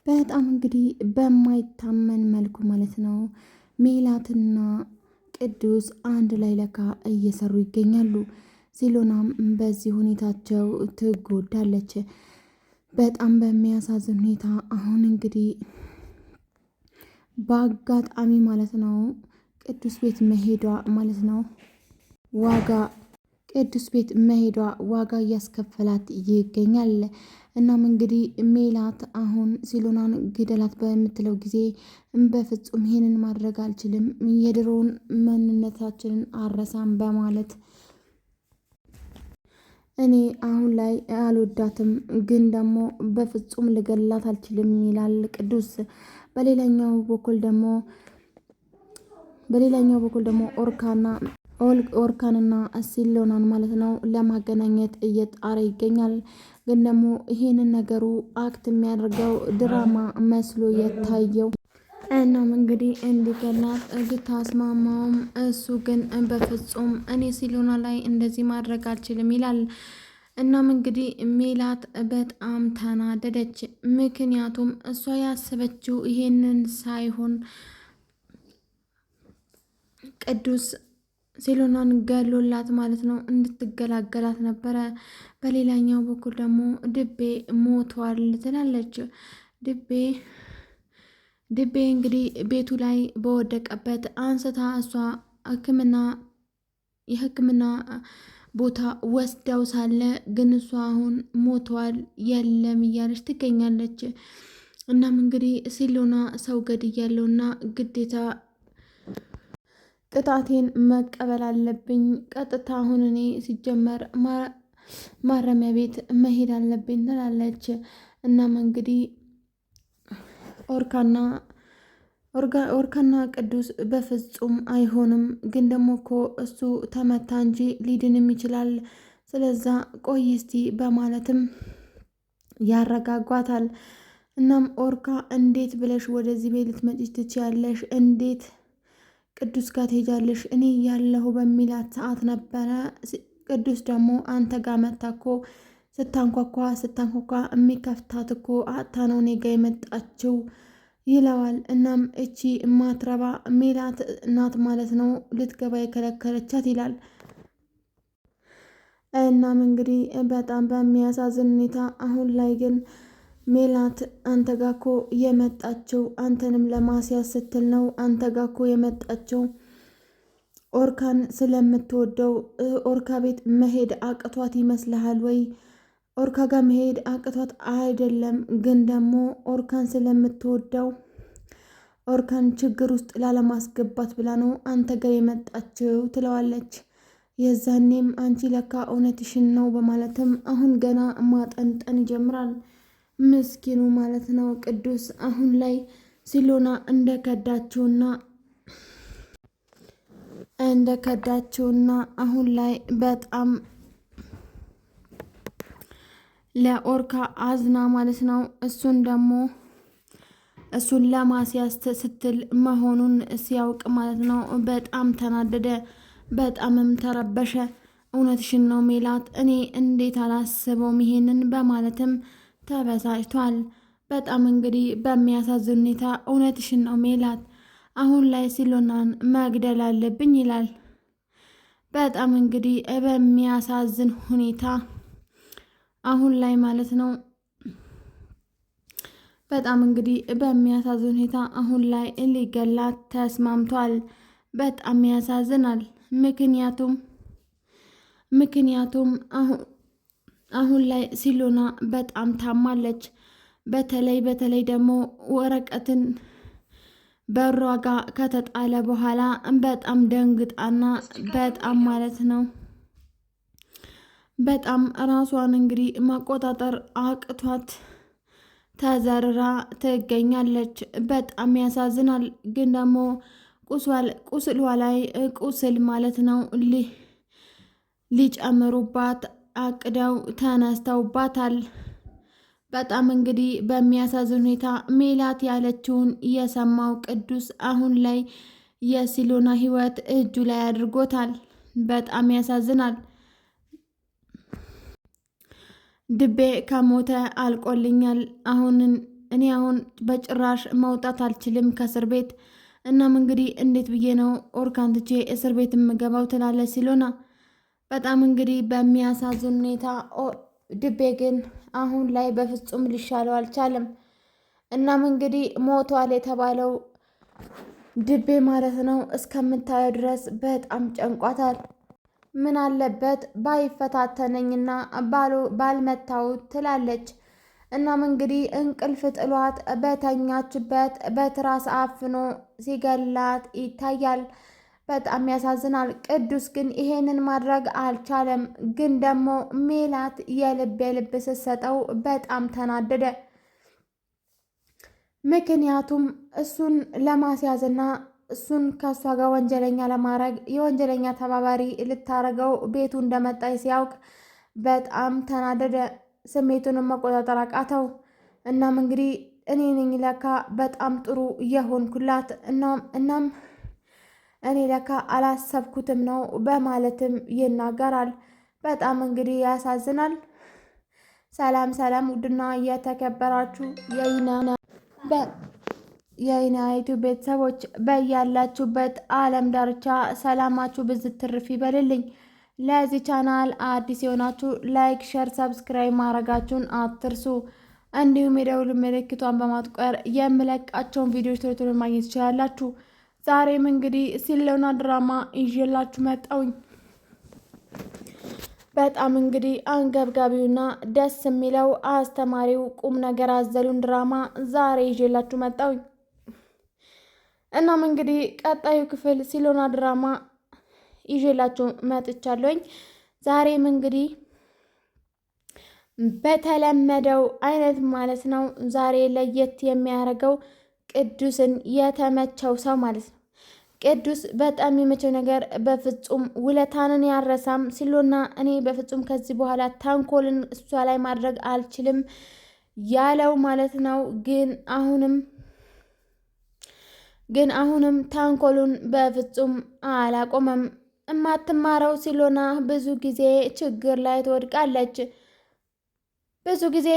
በጣም እንግዲህ በማይታመን መልኩ ማለት ነው ሜላትና ቅዱስ አንድ ላይ ለካ እየሰሩ ይገኛሉ። ሲሎናም በዚህ ሁኔታቸው ትጎዳለች። በጣም በሚያሳዝን ሁኔታ አሁን እንግዲህ በአጋጣሚ ማለት ነው ቅዱስ ቤት መሄዷ ማለት ነው ዋጋ ቅዱስ ቤት መሄዷ ዋጋ እያስከፈላት ይገኛል። እናም እንግዲህ ሜላት አሁን ሲሎናን ግደላት በምትለው ጊዜ በፍጹም ይሄንን ማድረግ አልችልም፣ የድሮውን ማንነታችንን አረሳም በማለት እኔ አሁን ላይ አልወዳትም፣ ግን ደግሞ በፍጹም ልገላት አልችልም ይላል ቅዱስ። በሌላኛው በኩል ደግሞ ኦርካንና ሲሎናን ማለት ነው ለማገናኘት እየጣረ ይገኛል። ግን ደግሞ ይሄንን ነገሩ አክት የሚያደርገው ድራማ መስሎ የታየው እናም እንግዲህ እንዲገላት ብታስማማውም እሱ ግን በፍጹም እኔ ሲሎና ላይ እንደዚህ ማድረግ አልችልም ይላል። እናም እንግዲህ ሜላት በጣም ተናደደች። ምክንያቱም እሷ ያሰበችው ይሄንን ሳይሆን ቅዱስ ሲሎናን ገሎላት ማለት ነው እንድትገላገላት ነበረ። በሌላኛው በኩል ደግሞ ድቤ ሞቷል ትላለች። ድቤ እንግዲህ ቤቱ ላይ በወደቀበት አንስታ እሷ የሕክምና ቦታ ወስደው ሳለ ግን እሷ አሁን ሞቷል የለም እያለች ትገኛለች። እናም እንግዲህ ሲሎና ሰው ገድያለሁና ግዴታ ቅጣቴን መቀበል አለብኝ፣ ቀጥታ አሁን እኔ ሲጀመር ማረሚያ ቤት መሄድ አለብኝ ትላለች። እናም እንግዲህ ኦርካና ቅዱስ በፍጹም አይሆንም፣ ግን ደግሞ እኮ እሱ ተመታ እንጂ ሊድንም ይችላል፣ ስለዛ ቆይ እስቲ በማለትም ያረጋጓታል። እናም ኦርካ እንዴት ብለሽ ወደዚህ ቤት ልትመጪ ትችያለሽ? እንዴት ቅዱስ ጋር ትሄጃለሽ? እኔ ያለሁ በሚላት ሰዓት ነበረ ቅዱስ ደግሞ አንተ ጋር መታ እኮ ስታንኳኳ የሚከፍታት እኮ አታ ነው እኔ ጋ የመጣችው ይለዋል። እናም እቺ ማትረባ ሜላት ናት ማለት ነው ልትገባ የከለከለቻት ይላል። እናም እንግዲህ በጣም በሚያሳዝን ሁኔታ አሁን ላይ ግን ሜላት አንተ ጋ እኮ የመጣችው አንተንም ለማስያዝ ስትል ነው። አንተ ጋ እኮ የመጣችው ኦርካን ስለምትወደው ኦርካ ቤት መሄድ አቅቷት ይመስልሃል ወይ? ኦርካ ጋር መሄድ አቅቷት አይደለም፣ ግን ደግሞ ኦርካን ስለምትወደው ኦርካን ችግር ውስጥ ላለማስገባት ብላ ነው አንተ ጋር የመጣችው ትለዋለች። የዛኔም አንቺ ለካ እውነትሽን ነው በማለትም አሁን ገና ማጠንጠን ይጀምራል። ምስኪኑ ማለት ነው ቅዱስ አሁን ላይ ሲሎና እንደከዳችውና አሁን ላይ በጣም ለኦርካ አዝና ማለት ነው እሱን ለማስያዝ ስትል መሆኑን ሲያውቅ ማለት ነው በጣም ተናደደ፣ በጣምም ተረበሸ። እውነትሽን ነው ሜላት፣ እኔ እንዴት አላስበውም ይሄንን በማለትም ተበሳጭቷል። በጣም እንግዲህ በሚያሳዝን ሁኔታ እውነትሽን ነው ሜላት፣ አሁን ላይ ሲሎናን መግደል አለብኝ ይላል። በጣም እንግዲህ በሚያሳዝን ሁኔታ አሁን ላይ ማለት ነው በጣም እንግዲህ በሚያሳዝን ሁኔታ አሁን ላይ ሊገላት ተስማምቷል። በጣም ያሳዝናል። ምክንያቱም አሁን ላይ ሲሎና በጣም ታማለች። በተለይ ደግሞ ወረቀትን በሯ ጋር ከተጣለ በኋላ በጣም ደንግጣና በጣም ማለት ነው በጣም ራሷን እንግዲህ ማቆጣጠር አቅቷት ተዘርራ ትገኛለች። በጣም ያሳዝናል። ግን ደግሞ ቁስሏ ላይ ቁስል ማለት ነው ሊጨምሩባት አቅደው ተነስተውባታል። በጣም እንግዲህ በሚያሳዝን ሁኔታ ሜላት ያለችውን የሰማው ቅዱስ አሁን ላይ የሲሎና ሕይወት እጁ ላይ አድርጎታል። በጣም ያሳዝናል። ድቤ ከሞተ አልቆልኛል፣ እኔ አሁን በጭራሽ መውጣት አልችልም ከእስር ቤት። እናም እንግዲህ እንዴት ብዬ ነው ኦርካን ትቼ እስር ቤት የምገባው ትላለች ሲሎና። በጣም እንግዲህ በሚያሳዝን ሁኔታ ድቤ ግን አሁን ላይ በፍጹም ሊሻለው አልቻለም። እናም እንግዲህ ሞቷል የተባለው ድቤ ማለት ነው እስከምታየው ድረስ በጣም ጨንቋታል። ምን አለበት ባይፈታተነኝና ባልመታው ትላለች። እናም እንግዲህ እንቅልፍ ጥሏት በተኛችበት በትራስ አፍኖ ሲገላት ይታያል። በጣም ያሳዝናል። ቅዱስ ግን ይሄንን ማድረግ አልቻለም። ግን ደግሞ ሜላት የልብ የልብ ስትሰጠው በጣም ተናደደ። ምክንያቱም እሱን ለማስያዝና እሱን ከእሷ ጋር ወንጀለኛ ለማድረግ የወንጀለኛ ተባባሪ ልታረገው ቤቱ እንደመጣ ሲያውቅ በጣም ተናደደ። ስሜቱንም መቆጣጠር አቃተው። እናም እንግዲህ እኔ ነኝ ለካ በጣም ጥሩ እየሆንኩላት እናም እኔ ለካ አላሰብኩትም ነው በማለትም ይናገራል። በጣም እንግዲህ ያሳዝናል። ሰላም ሰላም! ውድና የተከበራችሁ የይና ዩቲዩብ ቤተሰቦች በያላችሁበት ዓለም ዳርቻ ሰላማችሁ ብዝት ትርፍ ይበልልኝ። ለዚህ ቻናል አዲስ የሆናችሁ ላይክ፣ ሸር፣ ሰብስክራይብ ማድረጋችሁን አትርሱ። እንዲሁም የደውል ምልክቷን በማጥቆር የምለቃቸውን ቪዲዮዎች ቶሎ ቶሎ ማግኘት ትችላላችሁ። ዛሬም እንግዲህ ሲሎና ድራማ ይዤላችሁ መጣሁኝ። በጣም እንግዲህ አንገብጋቢውና ደስ የሚለው አስተማሪው ቁም ነገር አዘሉን ድራማ ዛሬ ይዤላችሁ መጣሁኝ። እናም እንግዲህ ቀጣዩ ክፍል ሲሎና ድራማ ይዤላችሁ መጥቻለሁኝ። ዛሬም እንግዲህ በተለመደው አይነት ማለት ነው። ዛሬ ለየት የሚያደርገው ቅዱስን የተመቸው ሰው ማለት ነው። ቅዱስ በጣም የመቸው ነገር በፍጹም ውለታንን ያረሳም ሲሎና እኔ በፍጹም ከዚህ በኋላ ተንኮልን እሷ ላይ ማድረግ አልችልም ያለው ማለት ነው። ግን አሁንም ተንኮሉን በፍጹም አላቆመም። እማትማረው ሲሎና ብዙ ጊዜ ችግር ላይ ትወድቃለች። ብዙ ጊዜ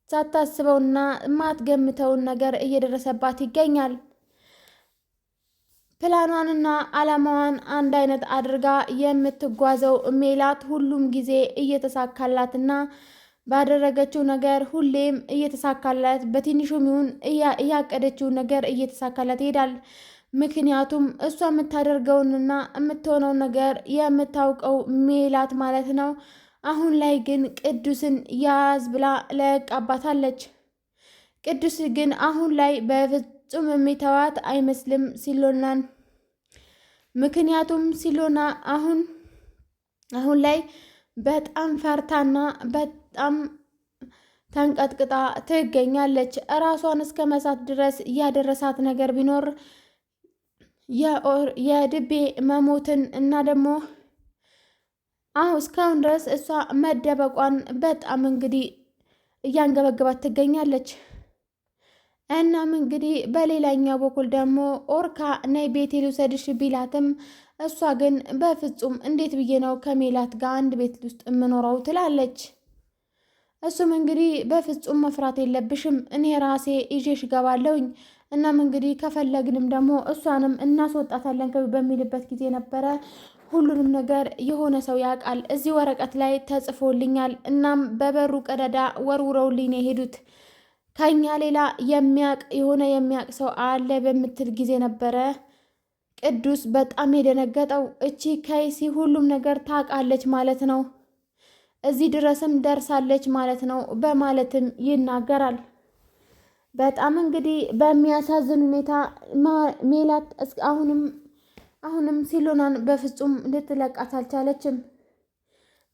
ሳታስበውና የማትገምተውን ነገር እየደረሰባት ይገኛል። ፕላኗንና ዓላማዋን አንድ አይነት አድርጋ የምትጓዘው ሜላት ሁሉም ጊዜ እየተሳካላትና ባደረገችው ነገር ሁሌም እየተሳካላት በትንሹም ይሁን እያቀደችው ነገር እየተሳካላት ይሄዳል። ምክንያቱም እሷ የምታደርገውንና የምትሆነው ነገር የምታውቀው ሜላት ማለት ነው። አሁን ላይ ግን ቅዱስን ያዝ ብላ ለቃባታለች። ቅዱስ ግን አሁን ላይ በፍጹም የሚተዋት አይመስልም ሲሎናን። ምክንያቱም ሲሎና አሁን ላይ በጣም ፈርታና በጣም ተንቀጥቅጣ ትገኛለች። እራሷን እስከ መሳት ድረስ ያደረሳት ነገር ቢኖር የድቤ መሞትን እና ደግሞ እስካሁን ድረስ እሷ መደበቋን በጣም እንግዲህ እያንገበገባት ትገኛለች። እናም እንግዲህ በሌላኛው በኩል ደግሞ ኦርካ ነይ ቤት ልውሰድሽ ቢላትም እሷ ግን በፍጹም እንዴት ብዬ ነው ከሜላት ጋር አንድ ቤት ውስጥ የምኖረው ትላለች። እሱም እንግዲህ በፍጹም መፍራት የለብሽም እኔ ራሴ ይዤሽ እገባለሁኝ። እናም እንግዲህ ከፈለግንም ደግሞ እሷንም እናስወጣታለን በሚልበት ጊዜ ነበረ ሁሉንም ነገር የሆነ ሰው ያውቃል፣ እዚህ ወረቀት ላይ ተጽፎልኛል፣ እናም በበሩ ቀዳዳ ወርውረውልኝ ነው የሄዱት፣ ከኛ ሌላ የሚያውቅ ሰው አለ በምትል ጊዜ ነበረ ቅዱስ በጣም የደነገጠው። እቺ ከይሲ ሁሉም ነገር ታውቃለች ማለት ነው፣ እዚህ ድረስም ደርሳለች ማለት ነው በማለትም ይናገራል። በጣም እንግዲህ በሚያሳዝን ሁኔታ ሜላት አሁንም ሲሎናን በፍጹም ልትለቃት አልቻለችም።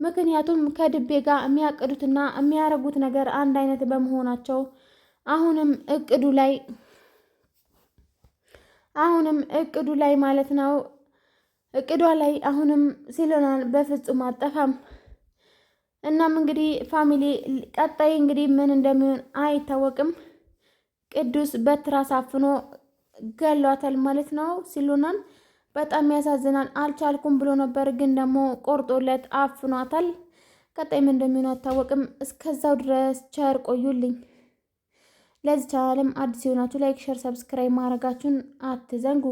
ምክንያቱም ከድቤ ጋር የሚያቅዱትና የሚያረጉት ነገር አንድ አይነት በመሆናቸው አሁንም እቅዱ ላይ ማለት ነው እቅዷ ላይ አሁንም ሲሎናን በፍጹም አጠፋም። እናም እንግዲህ ፋሚሊ ቀጣይ እንግዲህ ምን እንደሚሆን አይታወቅም። ቅዱስ በትራስ አፍኖ ገሏታል ማለት ነው ሲሎናን። በጣም ያሳዝናል። አልቻልኩም ብሎ ነበር፣ ግን ደግሞ ቆርጦለት አፍኗታል። ቀጣይም እንደሚሆን አታወቅም። እስከዛው ድረስ ቸር ቆዩልኝ። ለዚህ ቻናልም አዲስ የሆናችሁ ላይክ፣ ሸር፣ ሰብስክራይብ ማድረጋችሁን አትዘንጉ።